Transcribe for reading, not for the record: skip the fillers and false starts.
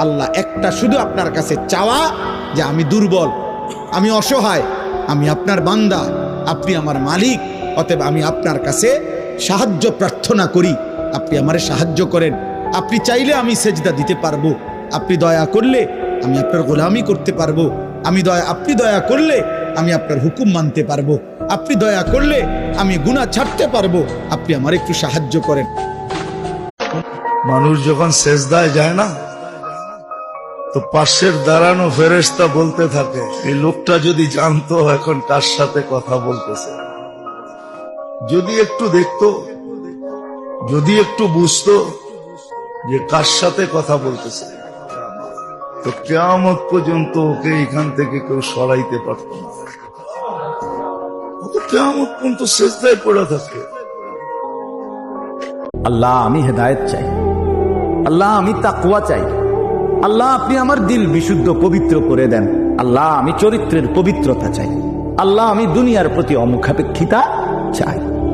আল্লাহ একটা শুধু আপনার কাছে চাওয়া যে আমি দুর্বল, আমি অসহায়, আমি আপনার বান্দা, আপনি আমার মালিক, অতএব আমি আপনার কাছে সাহায্য প্রার্থনা করি, আপনি আমারে সাহায্য করেন। আপনি চাইলে আমি সেজদা দিতে পারবো, আপনি দয়া করলে আমি আপনার গোলামি করতে পারবো, আপনি দয়া করলে আমি আপনার হুকুম মানতে পারবো, আপনি দয়া করলে আমি গুনাহ ছাড়তে পারবো, আপনি আমার একটু সাহায্য করেন। মানুষ যখন সেজদায় যায় না, তো পাশের দাঁড়ানো ফেরেশতা বলতে থাকে, এই লোকটা যদি জানতো এখন কার সাথে কথা বলতেছে, যদি একটু দেখতো, যদি একটু বুঝতো যে কার সাথে কথা বলতেছে, তো কিয়ামত পর্যন্ত ওকে এখান থেকে কেউ সরাইতে পারত না। ও তো কিয়ামত পর্যন্ত সেজদায় পড়ে থাকে। আল্লাহ আমি হেদায়েত চাই, আল্লাহ আমি তাকওয়া চাই, আল্লাহ আপনি আমার দিল বিশুদ্ধ পবিত্র করে দেন, আল্লাহ আমি চরিত্রের পবিত্রতা চাই, আল্লাহ আমি দুনিয়ার প্রতি অমুখাপেক্ষিতা চাই।